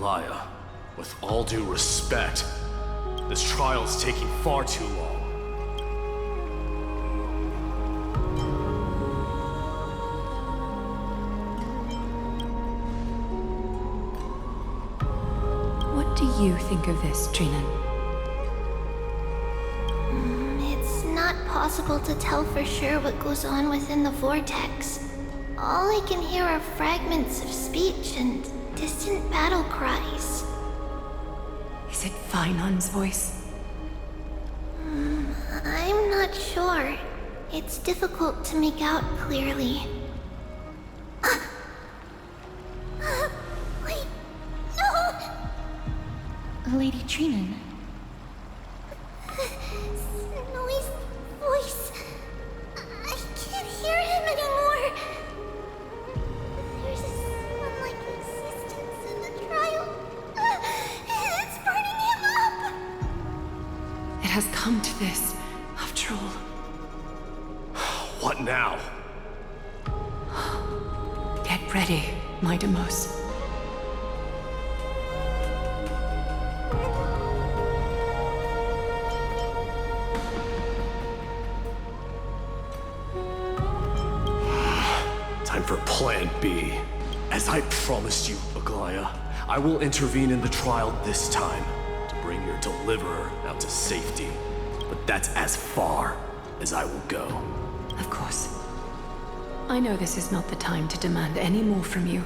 Aglaya, with all due respect, this trial is taking far too long. What do you think of this, Trinan? It's not possible to tell for sure what goes on within the vortex. All I can hear are fragments of speech and distant battle cries. Is it Finon's voice? I'm not sure. It's difficult to make out clearly. Wait, no! Lady Trinan. Snowy's voice. I can't hear him anymore. There's a swan-like existence in the trial. It's burning him up. It has come to this, after all. What now? Get ready, my Demos. Time for Plan B. As I promised you, Aglaya, I will intervene in the trial this time to bring your deliverer out to safety. But that's as far as I will go. Of course. I know this is not the time to demand any more from you.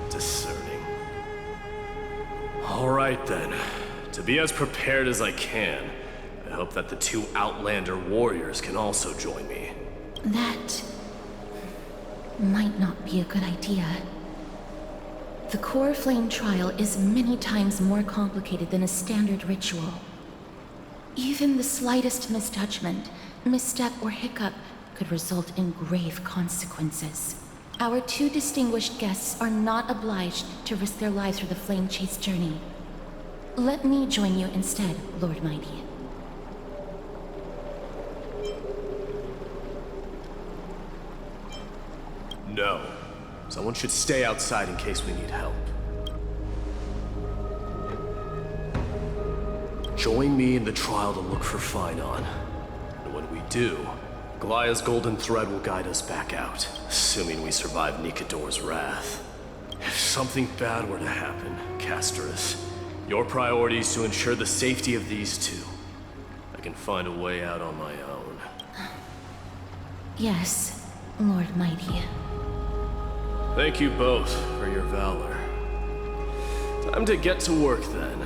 Discerning. All right then. To be as prepared as I can, I hope that the two Outlander warriors can also join me. That might not be a good idea. The core flame trial is many times more complicated than a standard ritual. Even the slightest misjudgment, misstep, or hiccup could result in grave consequences. Our two distinguished guests are not obliged to risk their lives for the flame chase journey. Let me join you instead, Lord Mighty. No. Someone should stay outside in case we need help. Join me in the trial to look for Finon. And when we do, Aglaya's golden thread will guide us back out, assuming we survive Nikador's wrath. If something bad were to happen, Casterus, your priority is to ensure the safety of these two. I can find a way out on my own. Yes, Lord Mighty. Thank you both for your valor. Time to get to work then.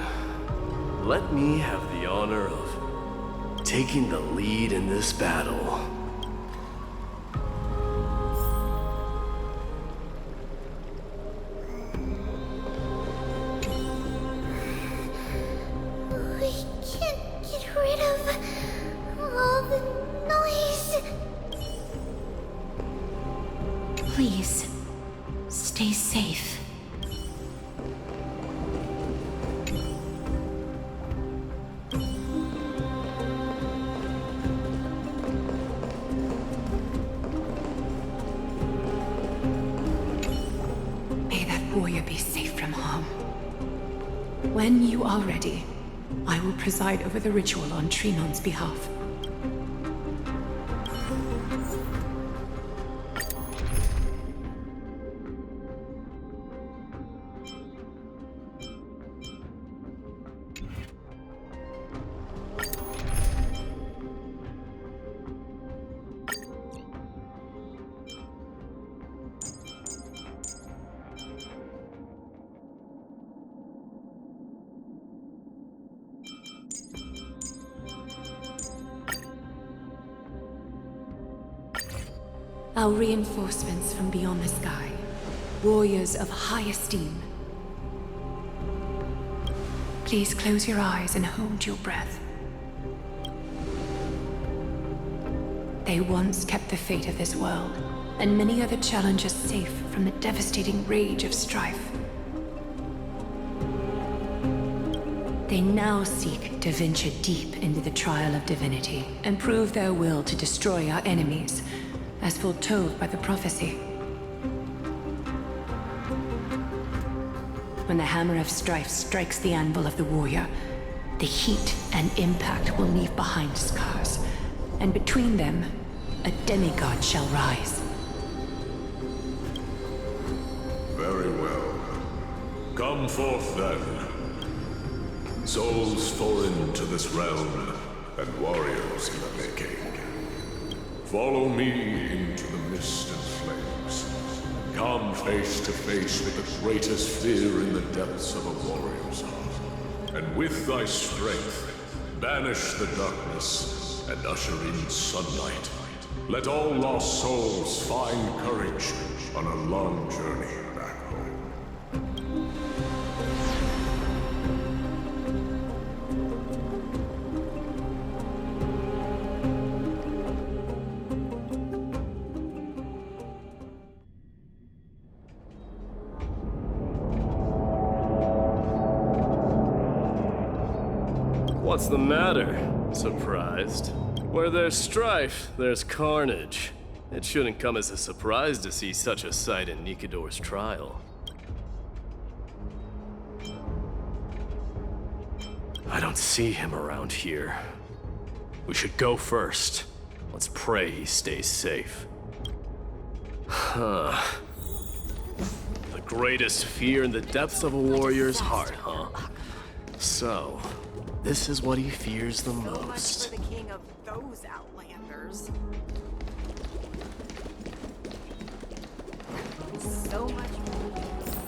Let me have the honor of taking the lead in this battle. We can't get rid of all the noise. Please, stay safe. May that warrior be safe from harm. When you are ready, I will preside over the ritual on Trinon's behalf. Our reinforcements from beyond the sky, warriors of high esteem. Please close your eyes and hold your breath. They once kept the fate of this world, and many other challenges safe from the devastating rage of strife. They now seek to venture deep into the trial of divinity and prove their will to destroy our enemies, as foretold by the prophecy. When the hammer of strife strikes the anvil of the warrior, the heat and impact will leave behind scars, and between them, a demigod shall rise. Very well. Come forth then. Souls foreign to this realm, and warriors in the making. Follow me into the mist and flames. Come face to face with the greatest fear in the depths of a warrior's heart. And with thy strength, banish the darkness and usher in sunlight. Let all lost souls find courage on a long journey back home. What's the matter? Surprised? Where there's strife, there's carnage. It shouldn't come as a surprise to see such a sight in Nikador's trial. I don't see him around here. We should go first. Let's pray he stays safe. Huh. The greatest fear in the depths of a warrior's heart, huh? So, this is what he fears the most. So much for the king of those outlanders. So much.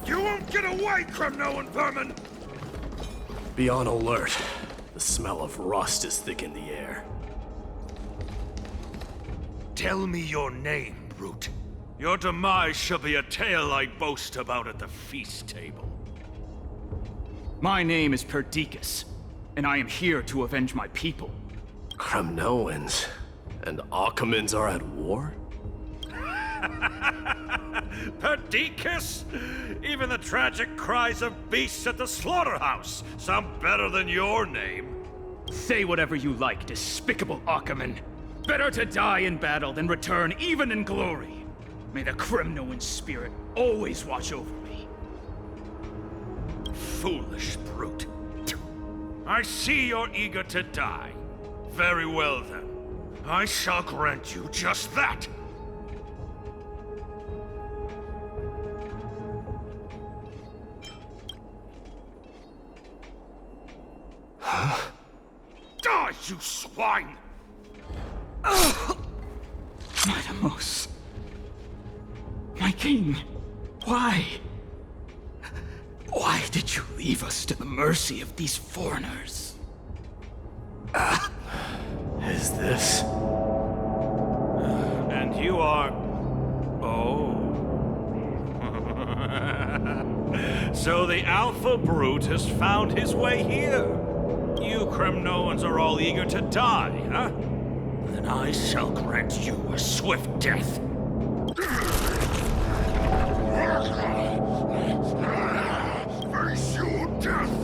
You won't get away, Kremnoan vermin! Be on alert. The smell of rust is thick in the air. Tell me your name, brute. Your demise shall be a tale I boast about at the feast table. My name is Perdiccas, and I am here to avenge my people. Kremnoans and Akamans are at war? Perdiccas? Even the tragic cries of beasts at the slaughterhouse sound better than your name. Say whatever you like, despicable Achaman. Better to die in battle than return even in glory. May the Kremnoan spirit always watch over me. Foolish brute. I see you're eager to die. Very well then. I shall grant you just that. Huh? Die, you swine! Matamos. My king. Why? Why did you leave us to the mercy of these foreigners? Is this? And you are... Oh. So the Alpha Brute has found his way here. You Kremnoans are all eager to die, huh? Then I shall grant you a swift death. Face your death,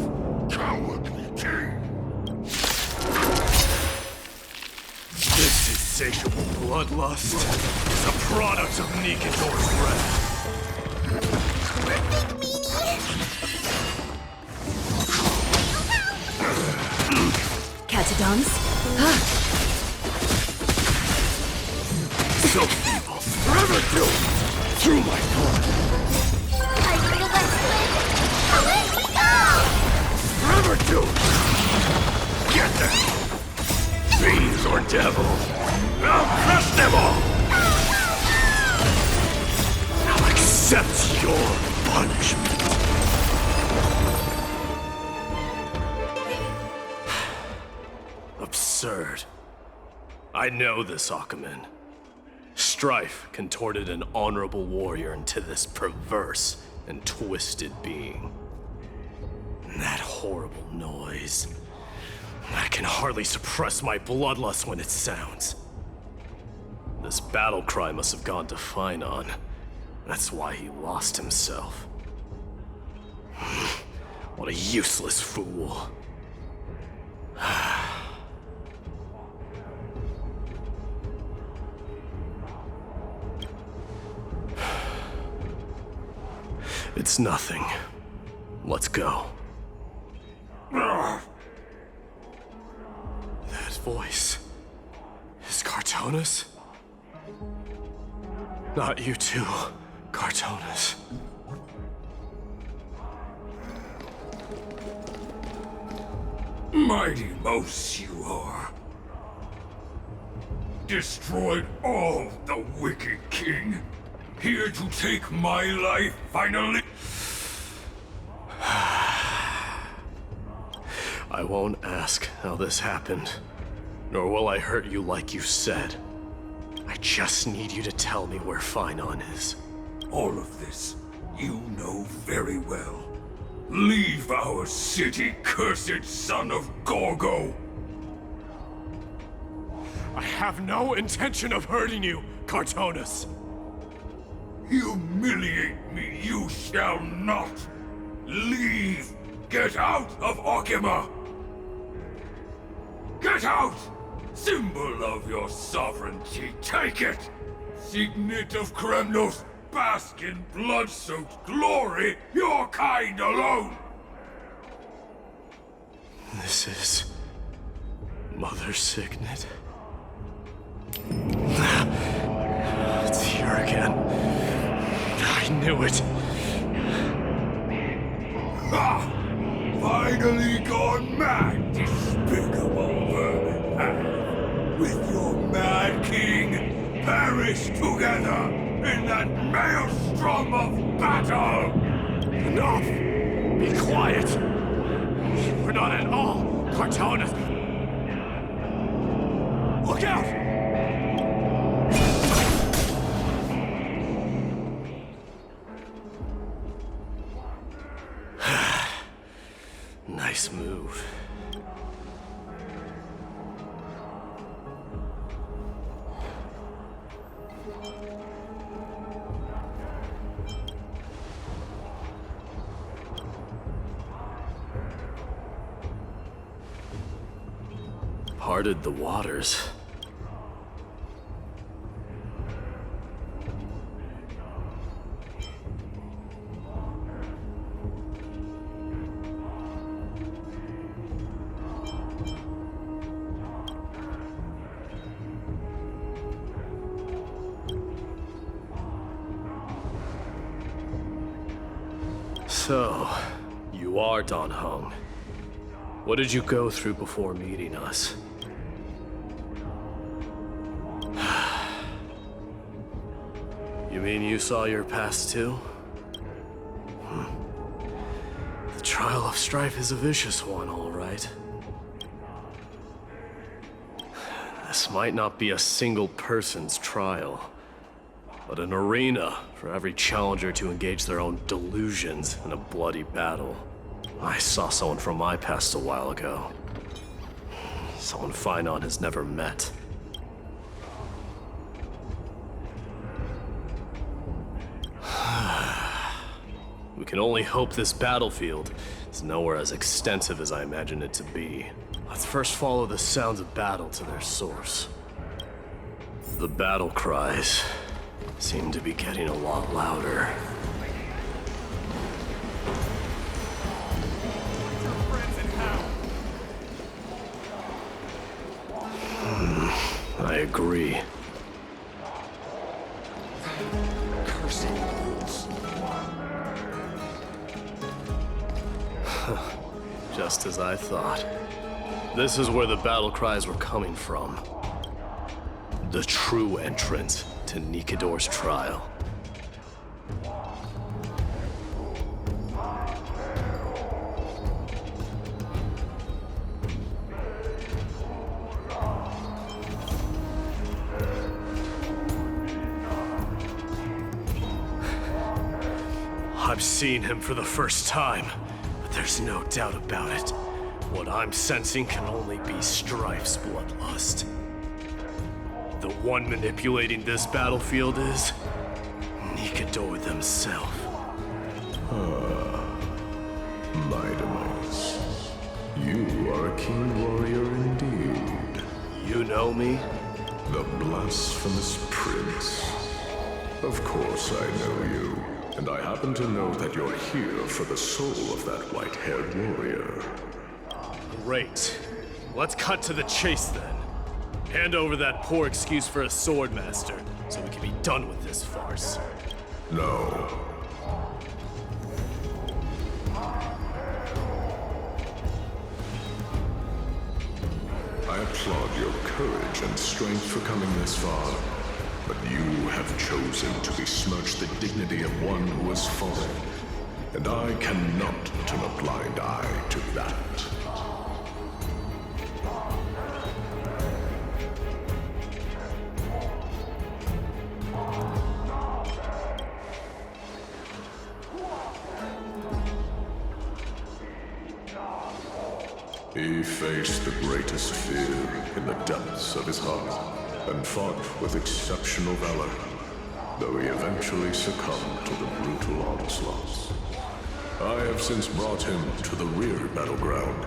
cowardly king! This insatiable bloodlust is a product of Nikador's wrath. Catadons? So evil. Forever doomed through my blood. I feel like let me go! Forever doomed. Get them. Fiends or devils. I'll crush them all. I'll accept your punishment. Absurd. I know this Achaman. Strife contorted an honorable warrior into this perverse and twisted being. And that horrible noise. I can hardly suppress my bloodlust when it sounds. This battle cry must have gone to Finon. That's why he lost himself. What a useless fool. It's nothing. Let's go. That voice is Cartonus? Not you too, Cartonus. Mighty mouse you are. Destroyed all the wicked king. Here to take my life finally. I won't ask how this happened, nor will I hurt you like you said. I just need you to tell me where Phynon is. All of this you know very well. Leave our city, cursed son of Gorgo! I have no intention of hurting you, Cartonus. Humiliate me you shall not! Leave! Get out of Okima! Get out! Symbol of your sovereignty, take it! Signet of Kremnos, bask in blood-soaked glory, your kind alone! This is... Mother's signet? It's here again. I knew it. Ha! Finally gone mad, despicable vermin! With your mad king, perish together in that maelstrom of battle! Enough! Be quiet! You were not at all Cartonus! Look out! Nice move. Parted the waters. So, you are Dan Heng. What did you go through before meeting us? You mean you saw your past too? The trial of strife is a vicious one, all right. This might not be a single person's trial, but an arena for every challenger to engage their own delusions in a bloody battle. I saw someone from my past a while ago. Someone Phynon has never met. We can only hope this battlefield is nowhere as extensive as I imagined it to be. Let's first follow the sounds of battle to their source. The battle cries seem to be getting a lot louder. I agree. Just as I thought. This is where the battle cries were coming from. The true entrance to Nikador's trial. I've seen him for the first time, but there's no doubt about it. What I'm sensing can only be Strife's bloodlust. The one manipulating this battlefield is Nikador themselves. Mightimus, you are a keen warrior indeed. You know me? The blasphemous prince. Of course I know you. And I happen to know that you're here for the soul of that white-haired warrior. Great. Let's cut to the chase then. Hand over that poor excuse for a sword master, so we can be done with this farce. No. I applaud your courage and strength for coming this far, but you have chosen to besmirch the dignity of one who has fallen, and I cannot turn a blind eye to that. He faced the greatest fear in the depths of his heart, and fought with exceptional valor, though he eventually succumbed to the brutal onslaughts. I have since brought him to the rear battleground,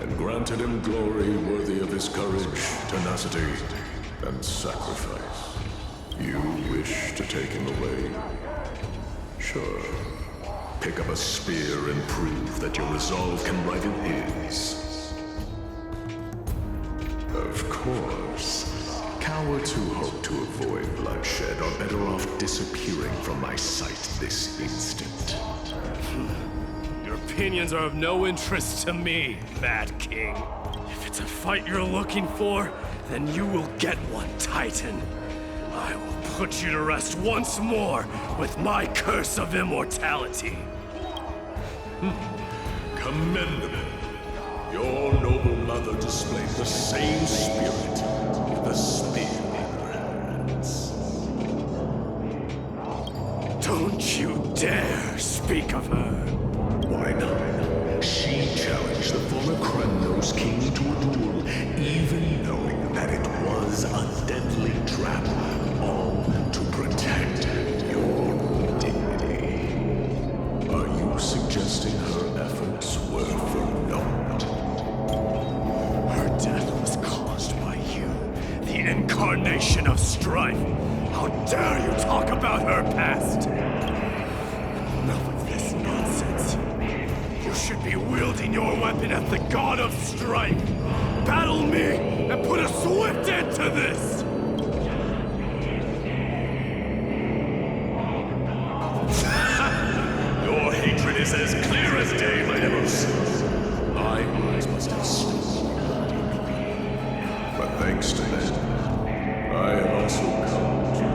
and granted him glory worthy of his courage, tenacity, and sacrifice. You wish to take him away? Sure. Pick up a spear and prove that your resolve can rival his. Of course. Cowards who hope to avoid bloodshed are better off disappearing from my sight this instant. Your opinions are of no interest to me, Mad King. If it's a fight you're looking for, then you will get one, Titan. I will put you to rest once more with my curse of immortality. Commendable. Your noble mother displayed the same spirit with the spear in her hands. Don't you dare speak of her. Why not? She challenged the former Kremnos king to a duel, even knowing that it was a deadly trap, all to protect your dignity. Are you suggesting her efforts were for naught? Her death was caused by you, the incarnation of strife. How dare you talk about her past? Enough of this nonsense. You should be wielding your weapon at the god of strife. Battle me and put a swift end to this! Your hatred is as clear as day, my Demos. My eyes must have stood. But thanks to them, I have also come to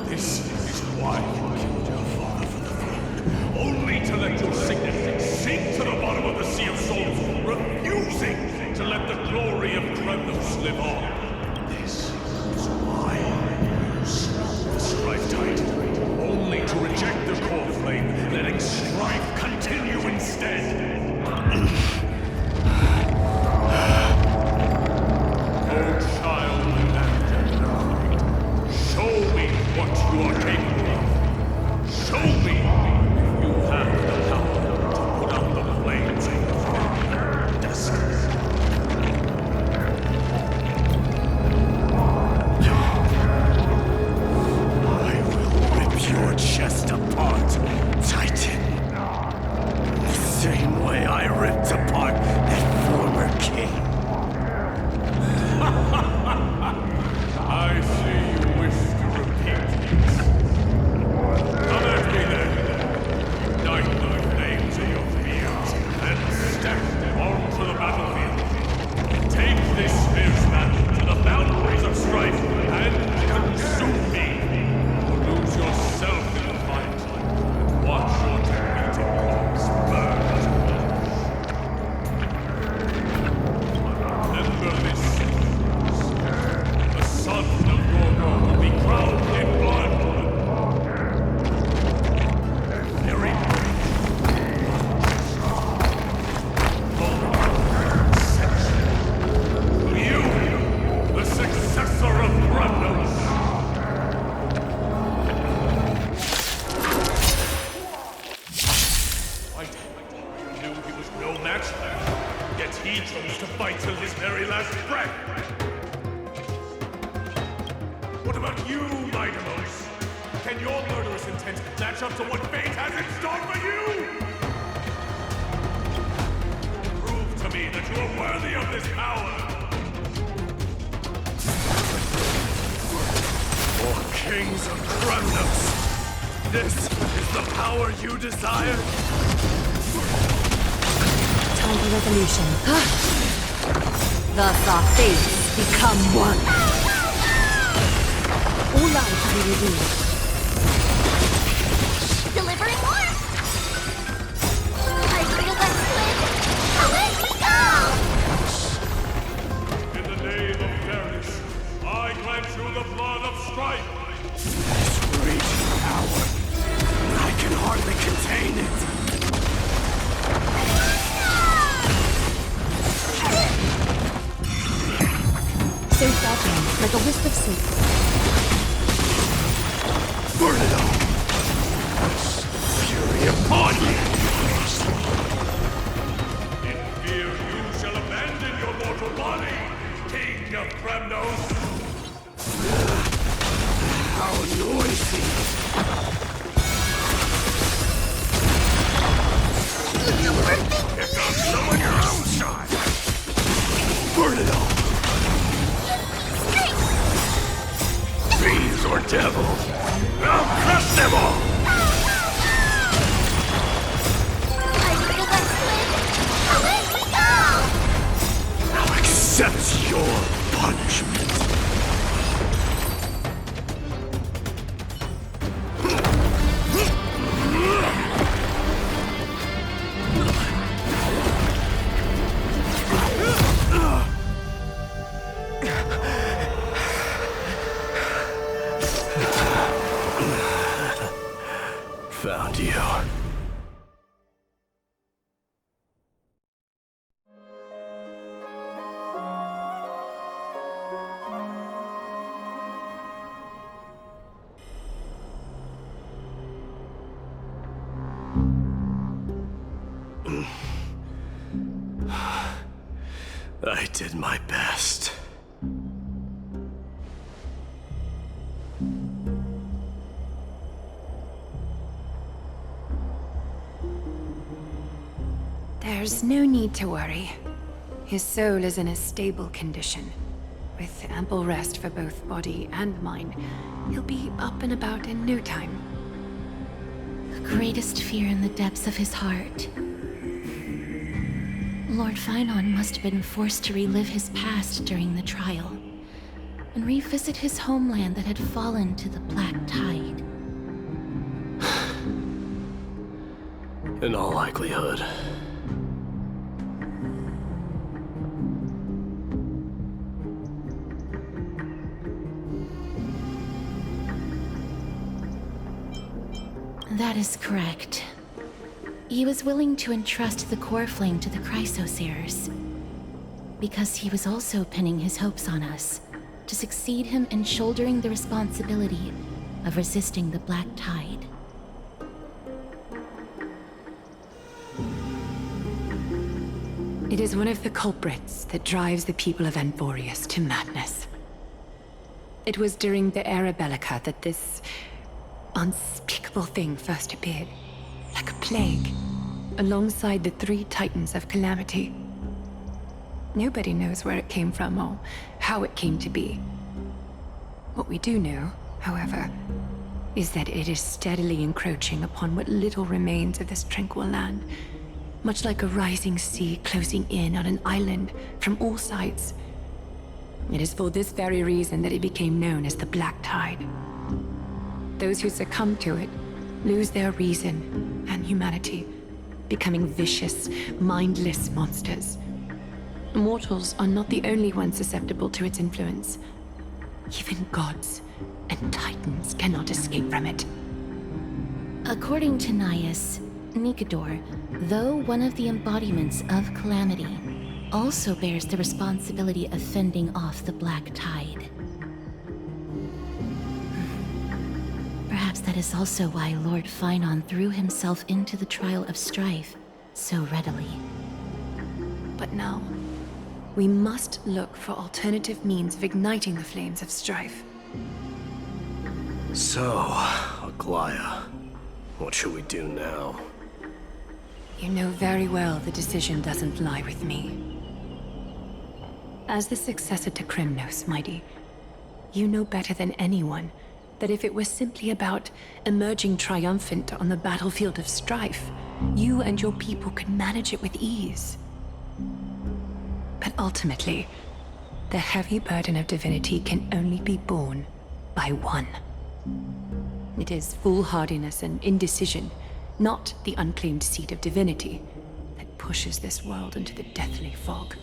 this is why you killed your father for the throne. Only to let your signet sink to the bottom of the Sea of Souls, refusing to let the glory of Kremnos live on. This is why you slew the Strife Titan, only to reject the core flame, letting strife continue instead. Oh, child and show me what you are capable of. Show me if you have the power to put out the flames of destiny. I will rip your chest apart, Titan. The same way I ripped apart that former king. I see you wish to repeat this. Come at me then. Unite the flames of your fears and step onto the battlefield. Take this fierce battle to the boundaries of strife and consume me. Or lose yourself in the fight and watch your defeated corpse burn to ash. Remember this. The son of Gorgo will be crowned in blood. Very you, the successor of Kremnos. I knew he was no match for you, yet he chose to fight till his very last breath. What about you, Maidamo? Can your murderous intent match up to what fate has in store for you? Prove to me that you are worthy of this power! For kings of Kremnos, this is the power you desire? Time for resolution. Thus our fates become one. All lives will be revealed. Delivering warmth! I feel that swim! Away we go! In the name of Perish, I grant you the blood of strife! This raging power, I can hardly contain it. So flattering, like a wisp of sleep. Burn it all! Fury upon you! In fear you shall abandon your mortal body, King of Kremnos! How noisy! Here comes someone your own side! Burn it all! Fiends or devils, I'll crush them all! I feel that swim! Away we go! I'll accept your punishment. Found you. I did my best. There's no need to worry. His soul is in a stable condition. With ample rest for both body and mind, he'll be up and about in no time. The greatest fear in the depths of his heart. Lord Finon must have been forced to relive his past during the trial, and revisit his homeland that had fallen to the Black Tide. In all likelihood. That is correct. He was willing to entrust the core flame to the Chrysosayers, because he was also pinning his hopes on us to succeed him in shouldering the responsibility of resisting the Black Tide. It is one of the culprits that drives the people of Amphoreus to madness. It was during the Era Bellica that this unspeakable thing first appeared, like a plague, alongside the three titans of calamity. Nobody knows where it came from or how it came to be. What we do know, however, is that it is steadily encroaching upon what little remains of this tranquil land, much like a rising sea closing in on an island from all sides. It is for this very reason that it became known as the Black Tide. Those who succumb to it lose their reason and humanity, becoming vicious, mindless monsters. Mortals are not the only ones susceptible to its influence. Even gods and titans cannot escape from it. According to Naius, Nikador, though one of the embodiments of Calamity, also bears the responsibility of fending off the Black Tide. Perhaps that is also why Lord Finon threw himself into the trial of strife so readily. But now, we must look for alternative means of igniting the flames of strife. So, Aglaya, what should we do now? You know very well the decision doesn't lie with me. As the successor to Krymnos, Mighty, you know better than anyone that if it was simply about emerging triumphant on the battlefield of strife, you and your people could manage it with ease. But ultimately, the heavy burden of divinity can only be borne by one. It is foolhardiness and indecision, not the unclaimed seed of divinity, that pushes this world into the deathly fog.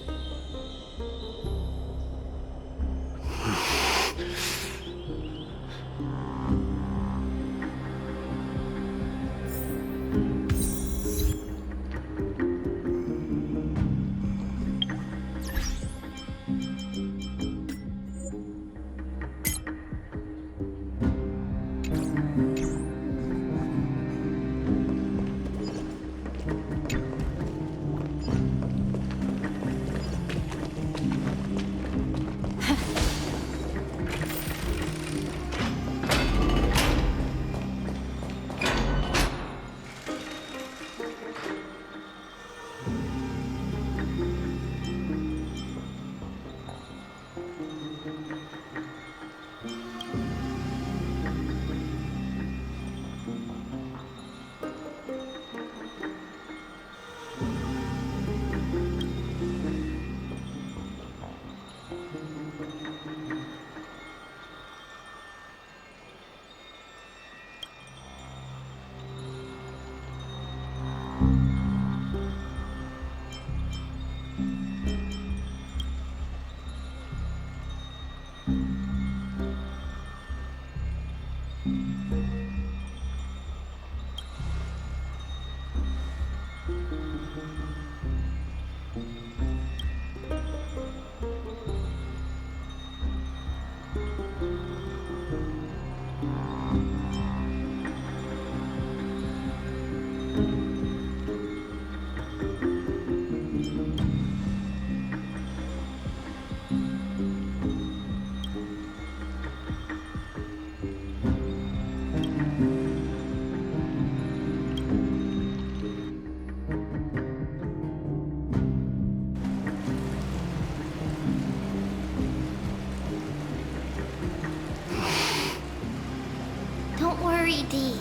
D.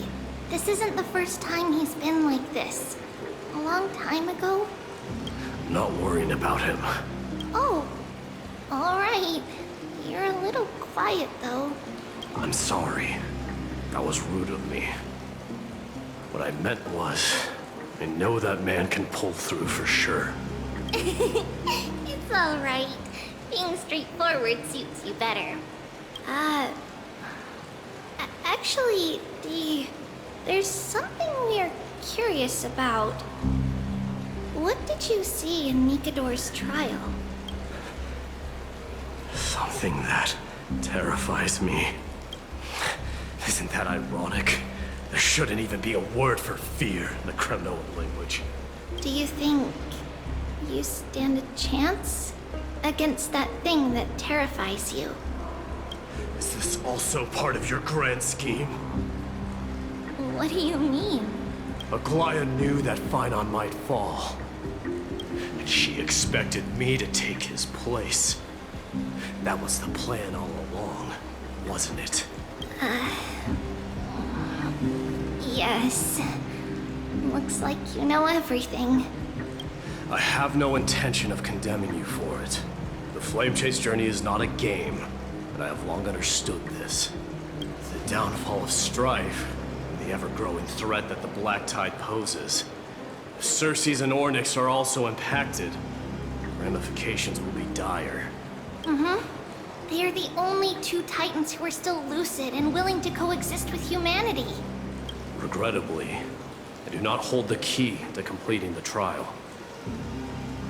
This isn't the first time he's been like this. A long time ago? I'm not worrying about him. Oh, alright. You're a little quiet, though. I'm sorry. That was rude of me. What I meant was, I know that man can pull through for sure. It's alright. Being straightforward suits you better. Actually, Dee, there's something we're curious about. What did you see in Nikador's trial? Something that terrifies me. Isn't that ironic? There shouldn't even be a word for fear in the Kremnoan language. Do you think you stand a chance against that thing that terrifies you? Is this also part of your grand scheme? What do you mean? Aglaya knew that Phynon might fall. And she expected me to take his place. That was the plan all along, wasn't it? Yes. Looks like you know everything. I have no intention of condemning you for it. The Flame Chase journey is not a game, and I have long understood this. The downfall of strife, and the ever-growing threat that the Black Tide poses. If Circes and Ornyx are also impacted, ramifications will be dire. They are the only two Titans who are still lucid and willing to coexist with humanity. Regrettably, I do not hold the key to completing the trial.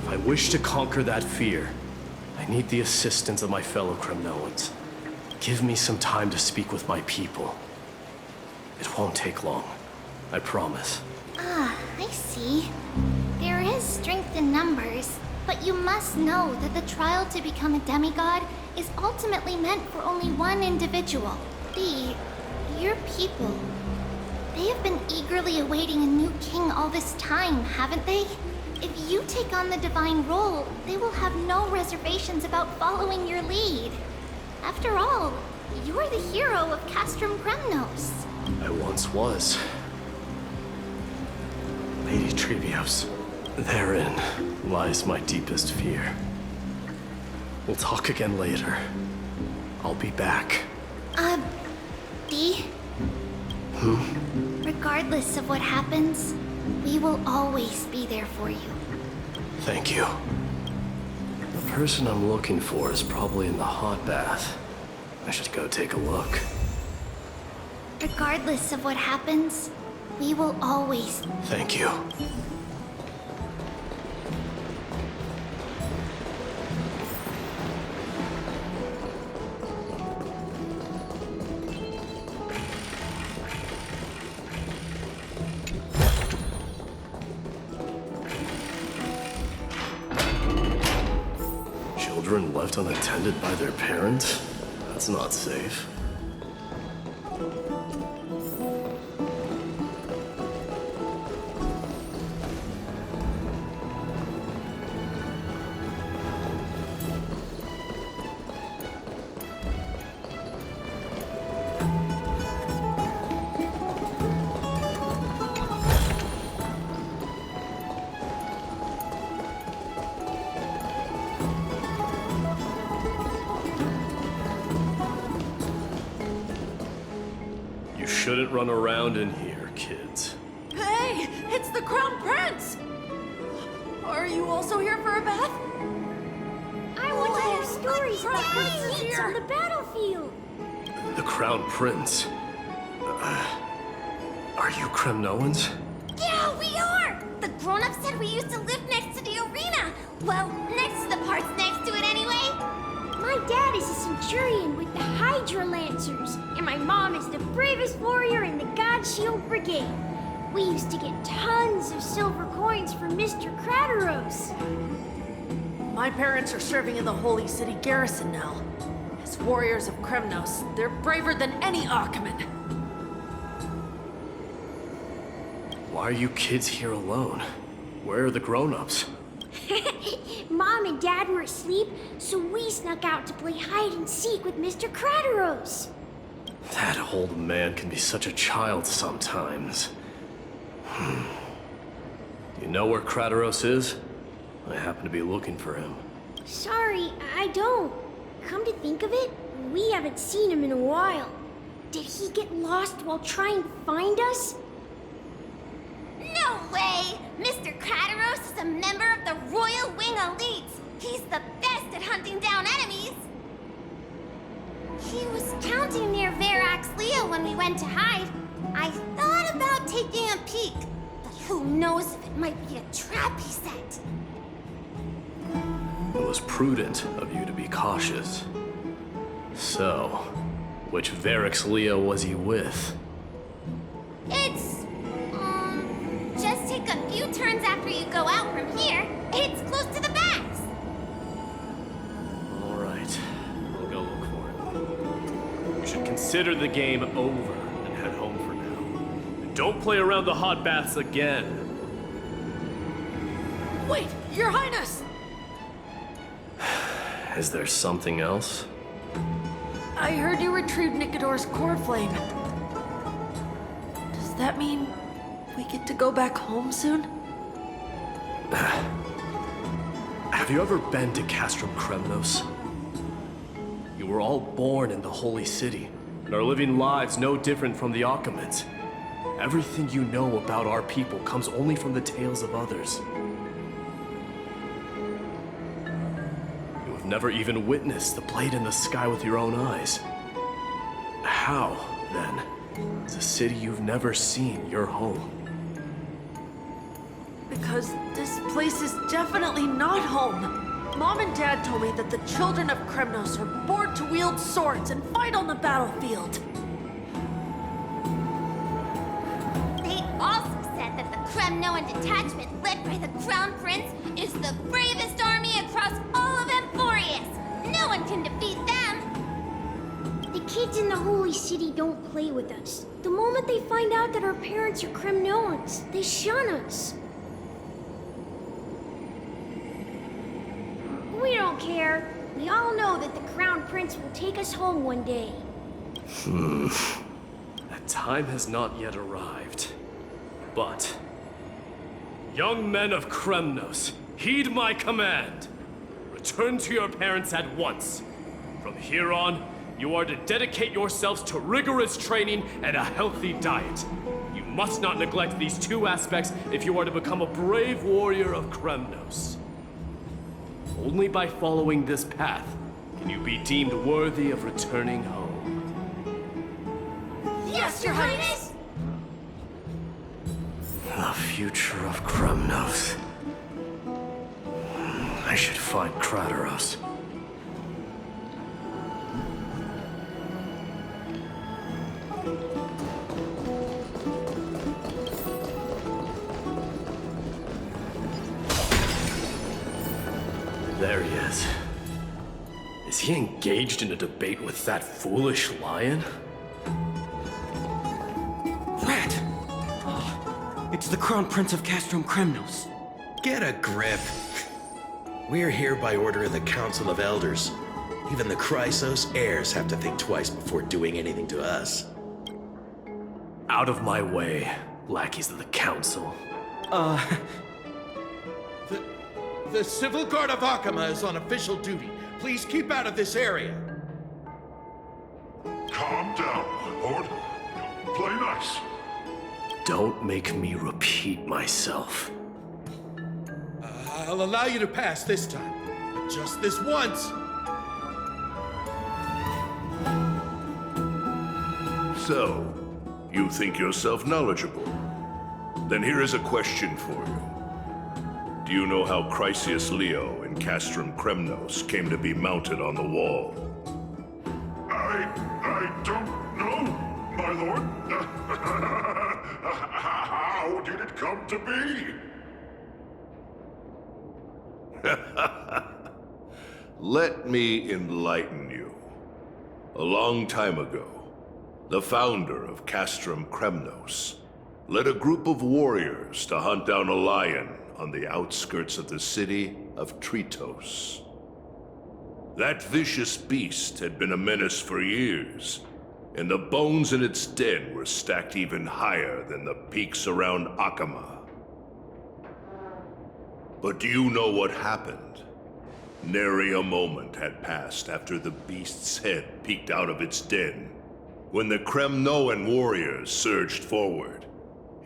If I wish to conquer that fear, I need the assistance of my fellow Kremnoans. Give me some time to speak with my people. It won't take long, I promise. I see. There is strength in numbers, but you must know that the trial to become a demigod is ultimately meant for only one individual. Dee, Your people, they have been eagerly awaiting a new king all this time, haven't they? If you take on the divine role, they will have no reservations about following your lead. After all, you are the hero of Castrum Kremnos. I once was. Lady Trebios, therein lies my deepest fear. We'll talk again later. I'll be back. Dee? Regardless of what happens, we will always be there for you. Thank you. The person I'm looking for is probably in the hot bath. I should go take a look. Regardless of what happens, we will always... Thank you. Children left unattended by their parents? That's not safe. Shouldn't run around in here, kids. Hey, it's the Crown Prince! Are you also here for a bath? I want to hear stories about Prince is feats here. on the battlefield. The Crown Prince. Are you Kremnoans? Yeah, we are! The grown-ups said we used to live next to the arena. Well, next to the parts next to it anyway. My dad is a centurion with the Hydra Lancers, and my mom is the bravest warrior in the God Shield Brigade. We used to get tons of silver coins from Mr. Crateros. My parents are serving in the Holy City garrison now. As warriors of Kremnos, they're braver than any Achaemen. Why are you kids here alone? Where are the grown-ups? Mom and Dad were asleep, so we snuck out to play hide and seek with Mr. Crateros. That old man can be such a child sometimes. You know where Crateros is? I happen to be looking for him. Sorry, I don't. Come to think of it, we haven't seen him in a while. Did he get lost while trying to find us? No way! Mr. Crateros is a member of the Royal Wing Elites. He's the best at hunting down enemies. He was counting near Verax Leo when we went to hide. I thought about taking a peek, but who knows if it might be a trap he set. It was prudent of you to be cautious. So, which Verax Leo was he with? It's... just take a few turns after you go out from here. It's close to the backs. All right, I'll go look for him. We should consider the game over and head home for now. And don't play around the hot baths again. Wait, Your Highness! Is there something else? I heard you retrieved Nicodor's core flame. Does that mean we get to go back home soon? Have you ever been to Castrum Kremnos? You were all born in the Holy City, and are living lives no different from the Achaemens. Everything you know about our people comes only from the tales of others. You have never even witnessed the blade in the sky with your own eyes. How, then, is a city you've never seen your home? Because this place is definitely not home. Mom and Dad told me that the children of Kremnos are born to wield swords and fight on the battlefield. They also said that the Kremnoan detachment led by the Crown Prince is the bravest army across all of Amphoreus. No one can defeat them. The kids in the Holy City don't play with us. The moment they find out that our parents are Kremnoans, they shun us. We don't care. We all know that the Crown Prince will take us home one day. That time has not yet arrived. But, young men of Kremnos, heed my command. Return to your parents at once. From here on, you are to dedicate yourselves to rigorous training and a healthy diet. You must not neglect these two aspects if you are to become a brave warrior of Kremnos. Only by following this path can you be deemed worthy of returning home. Yes, Your Highness! The future of Kremnos. I should find Krateros. There he is. Is he engaged in a debate with that foolish lion? Rat! Oh, it's the Crown Prince of Castrum Kremnos. Get a grip. We're here by order of the Council of Elders. Even the Chrysos heirs have to think twice before doing anything to us. Out of my way, lackeys of the Council. The Civil Guard of Akama is on official duty. Please keep out of this area. Calm down, my lord. Play nice. Don't make me repeat myself. I'll allow you to pass this time. But just this once. So, you think yourself knowledgeable? Then here is a question for you. Do you know how Chrysius Leo in Castrum Kremnos came to be mounted on the wall? I don't know, my lord. How did it come to be? Let me enlighten you. A long time ago, the founder of Castrum Kremnos led a group of warriors to hunt down a lion on the outskirts of the city of Tritos. That vicious beast had been a menace for years, and the bones in its den were stacked even higher than the peaks around Akama. But do you know what happened? Nary a moment had passed after the beast's head peeked out of its den, when the Kremnoan warriors surged forward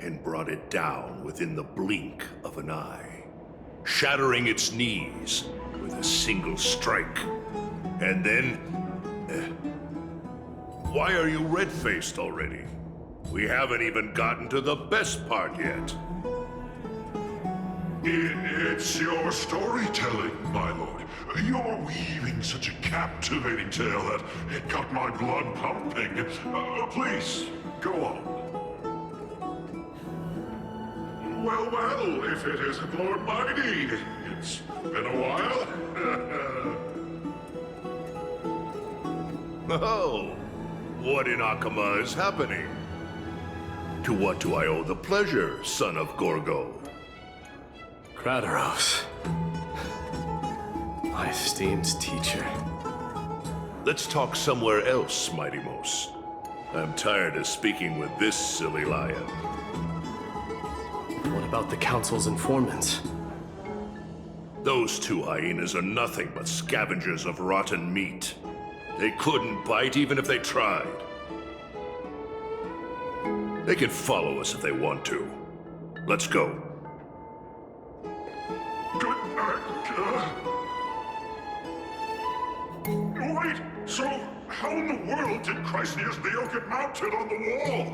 and brought it down within the blink of an eye, shattering its knees with a single strike. And then... why are you red-faced already? We haven't even gotten to the best part yet. It's your storytelling, my lord. You're weaving such a captivating tale that it got my blood pumping. Please, go on. Well, if it isn't Lord Mighty. It's been a while. Oh, what in Akama is happening? To what do I owe the pleasure, son of Gorgo? Krateros. My esteemed teacher. Let's talk somewhere else, Mighty Mos. I'm tired of speaking with this silly lion. What about the Council's informants? Those two hyenas are nothing but scavengers of rotten meat. They couldn't bite even if they tried. They can follow us if they want to. Let's go. Wait, so how in the world did Chrysius Leo get mounted on the wall?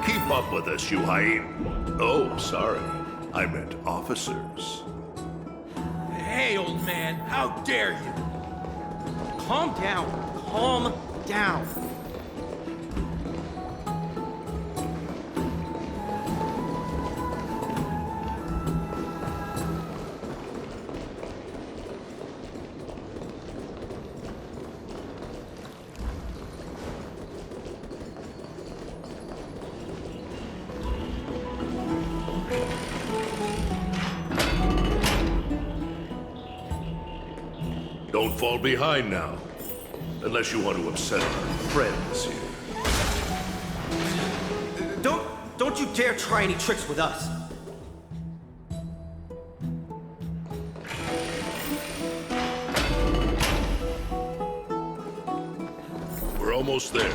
Keep up with us, you hyena. Oh, sorry. I meant officers. Hey, old man, how dare you? Calm down. Calm down. Don't fall behind now. Unless you want to upset our friends here. Don't you dare try any tricks with us. We're almost there.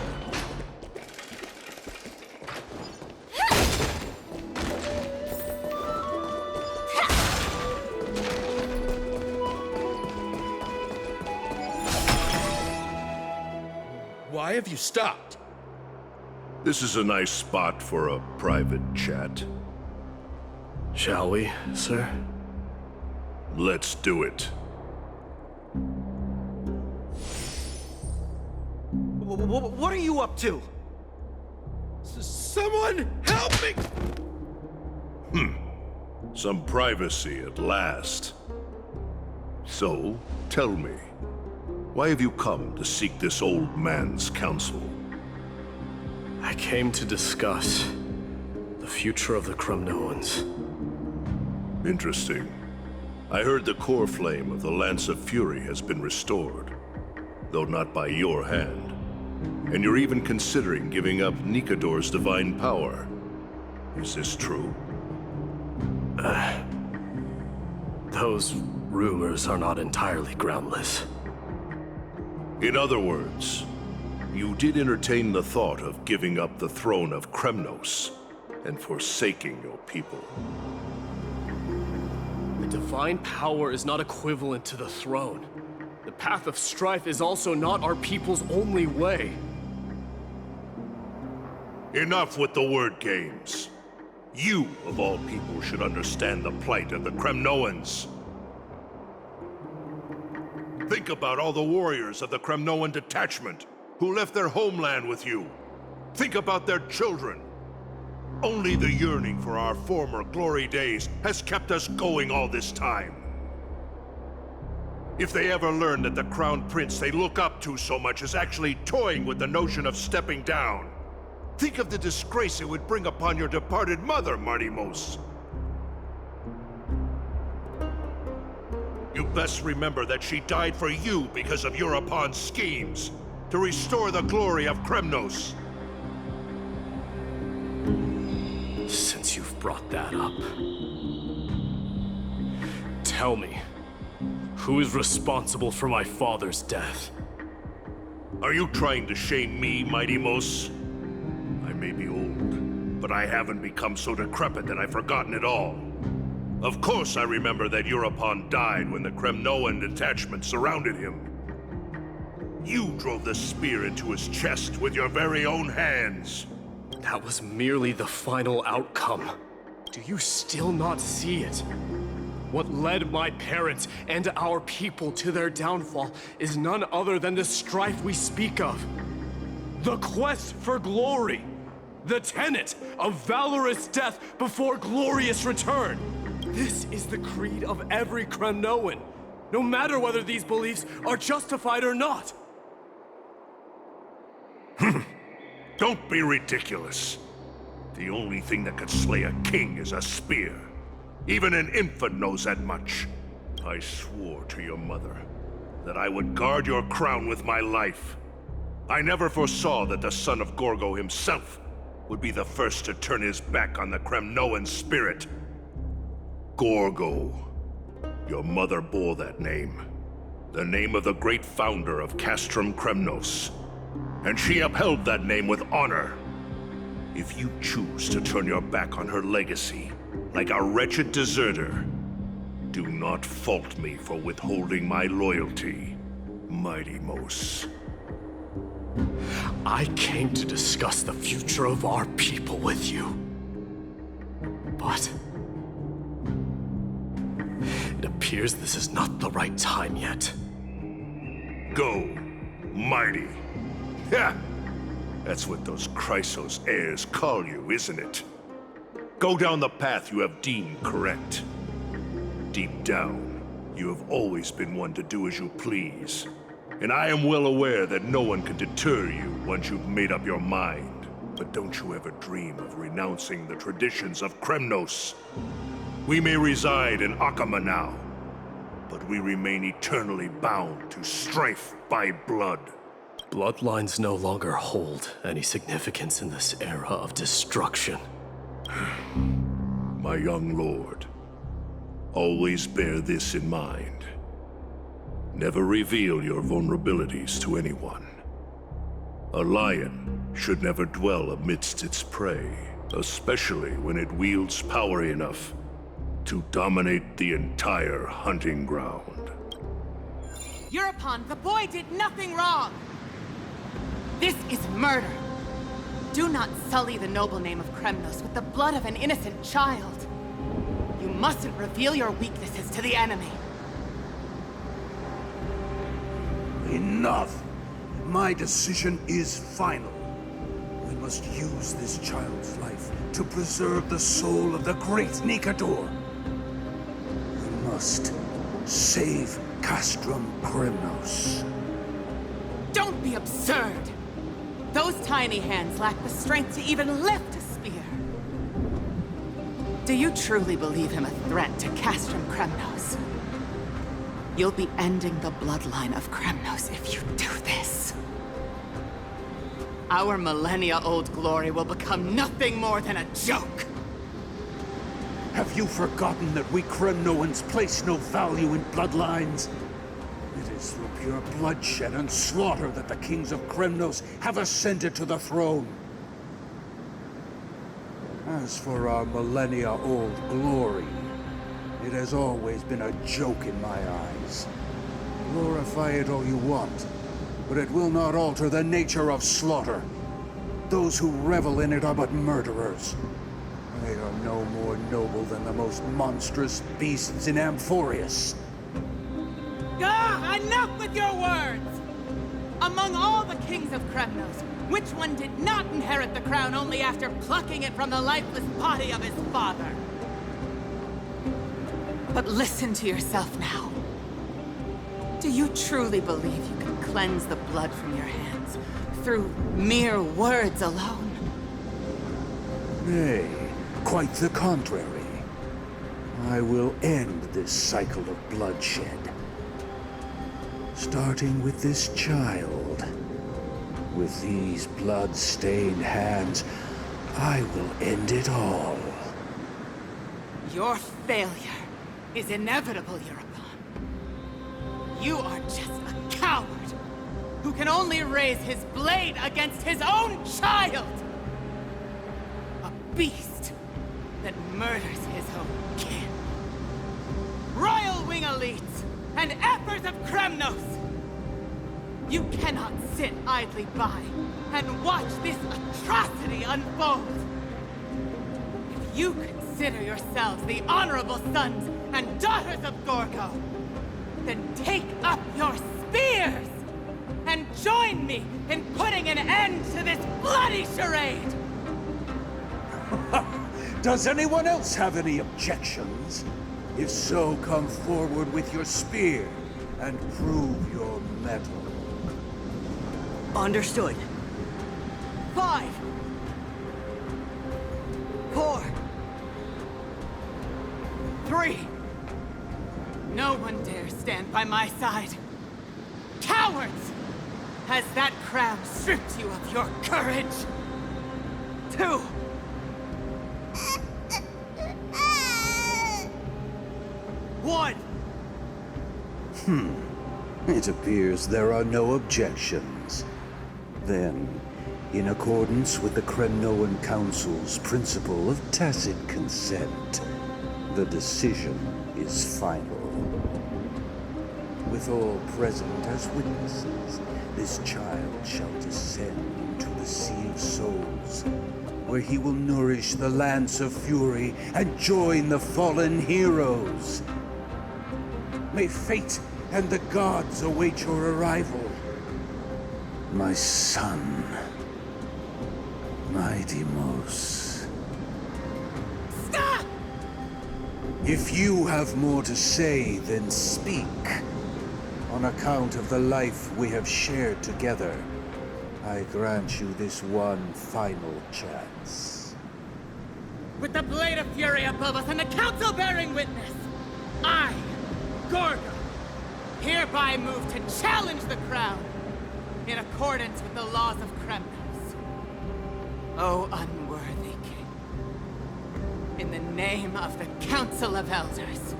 Why have you stopped? This is a nice spot for a private chat. Shall we, sir? Let's do it. What are you up to? Someone help me! Some privacy at last. So, tell me, why have you come to seek this old man's counsel? I came to discuss the future of the Kremnoans. Interesting. I heard the core flame of the Lance of Fury has been restored, though not by your hand. And you're even considering giving up Nikador's divine power. Is this true? Those rumors are not entirely groundless. In other words, you did entertain the thought of giving up the throne of Kremnos and forsaking your people. The divine power is not equivalent to the throne. The path of strife is also not our people's only way. Enough with the word games. You, of all people, should understand the plight of the Kremnoans. Think about all the warriors of the Kremnoan detachment who left their homeland with you. Think about their children. Only the yearning for our former glory days has kept us going all this time. If they ever learn that the Crown Prince they look up to so much is actually toying with the notion of stepping down, think of the disgrace it would bring upon your departed mother, Martimos. You best remember that she died for you because of Europon's schemes to restore the glory of Kremnos. Since you've brought that up, tell me, who is responsible for my father's death? Are you trying to shame me, Martimos? I may be old, but I haven't become so decrepit that I've forgotten it all. Of course I remember that Europon died when the Kremnoan detachment surrounded him. You drove the spear into his chest with your very own hands. That was merely the final outcome. Do you still not see it? What led my parents and our people to their downfall is none other than the strife we speak of. The quest for glory. The tenet of valorous death before glorious return. This is the creed of every Kremnoan, no matter whether these beliefs are justified or not. Don't be ridiculous. The only thing that could slay a king is a spear. Even an infant knows that much. I swore to your mother that I would guard your crown with my life. I never foresaw that the son of Gorgo himself would be the first to turn his back on the Kremnoan spirit. Gorgo. Your mother bore that name. The name of the great founder of Castrum Kremnos. And she upheld that name with honor. If you choose to turn your back on her legacy, like a wretched deserter, do not fault me for withholding my loyalty, Martimos. I came to discuss the future of our people with you. But it appears this is not the right time yet. Go, mighty. Yeah, that's what those Chrysos heirs call you, isn't it? Go down the path you have deemed correct. Deep down, you have always been one to do as you please. And I am well aware that no one can deter you once you've made up your mind. But don't you ever dream of renouncing the traditions of Kremnos. We may reside in Akama now, but we remain eternally bound to strife by blood. Bloodlines no longer hold any significance in this era of destruction. My young lord, always bear this in mind. Never reveal your vulnerabilities to anyone. A lion should never dwell amidst its prey, especially when it wields power enough to dominate the entire hunting ground. Euripon, the boy did nothing wrong! This is murder! Do not sully the noble name of Kremnos with the blood of an innocent child. You mustn't reveal your weaknesses to the enemy. Enough! My decision is final. We must use this child's life to preserve the soul of the great Nikador. We must save Castrum Kremnos. Don't be absurd! Those tiny hands lack the strength to even lift a spear. Do you truly believe him a threat to Castrum Kremnos? You'll be ending the bloodline of Kremnos if you do this. Our millennia-old glory will become nothing more than a joke. Have you forgotten that we Kremnoans place no value in bloodlines? It is through pure bloodshed and slaughter that the kings of Kremnos have ascended to the throne. As for our millennia-old glory, it has always been a joke in my eyes. Glorify it all you want, but it will not alter the nature of slaughter. Those who revel in it are but murderers. They are no more noble than the most monstrous beasts in Amphoreus. Ah, enough with your words! Among all the kings of Kremnos, which one did not inherit the crown only after plucking it from the lifeless body of his father? But listen to yourself now. Do you truly believe you can cleanse the blood from your hands through mere words alone? Nay, quite the contrary. I will end this cycle of bloodshed. Starting with this child. With these blood-stained hands, I will end it all. Your failure is inevitable, Euripon. You are just a coward who can only raise his blade against his own child! A beast that murders his own kin. Royal Wing Elites and Emperors of Kremnos! You cannot sit idly by and watch this atrocity unfold. If you consider yourselves the honorable sons and daughters of Gorgo, then take up your spears and join me in putting an end to this bloody charade! Does anyone else have any objections? If so, come forward with your spear and prove your mettle. Understood. 5, 4, 3. No one dares stand by my side. Cowards! Has that crown stripped you of your courage? 2. 1. It appears there are no objections. Then, in accordance with the Kremnoan Council's principle of tacit consent, the decision is final. With all present as witnesses, this child shall descend into the Sea of Souls, where he will nourish the Lance of Fury and join the fallen heroes. May fate and the gods await your arrival. My son, my Deimos. Stop! If you have more to say, then speak. On account of the life we have shared together, I grant you this one final chance. With the blade of fury above us and the council bearing witness, I, Gorgo, hereby move to challenge the crown in accordance with the laws of Kremnos. O unworthy king, in the name of the Council of Elders,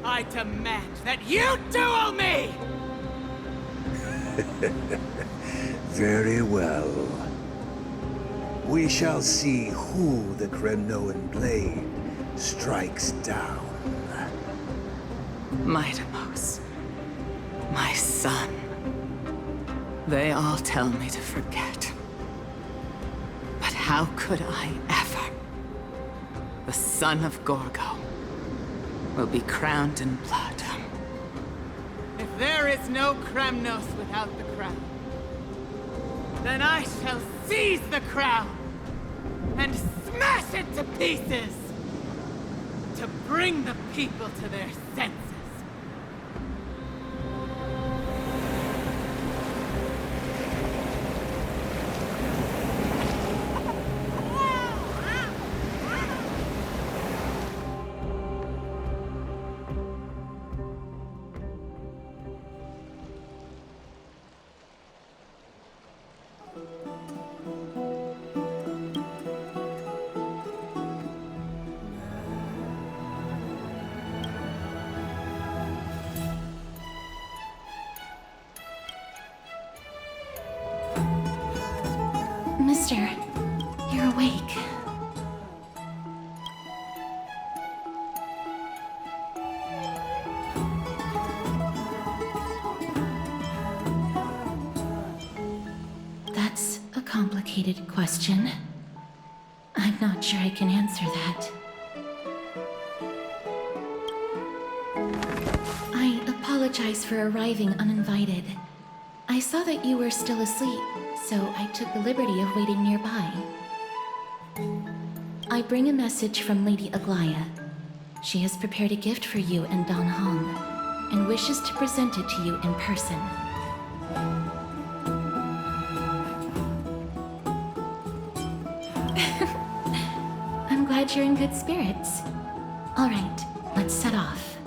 I demand that you duel me! Very well. We shall see who the Kremnoan blade strikes down. Midamos, my son. They all tell me to forget. But how could I ever? The son of Gorgo will be crowned in blood. If there is no Kremnos without the crown, then I shall seize the crown and smash it to pieces to bring the people to their senses. Mister, you're awake. That's a complicated question. I'm not sure I can answer that. I apologize for arriving uninvited. I saw that you were still asleep, so I took the liberty of waiting nearby. I bring a message from Lady Aglaya. She has prepared a gift for you and Don Hong, and wishes to present it to you in person. I'm glad you're in good spirits. All right, let's set off.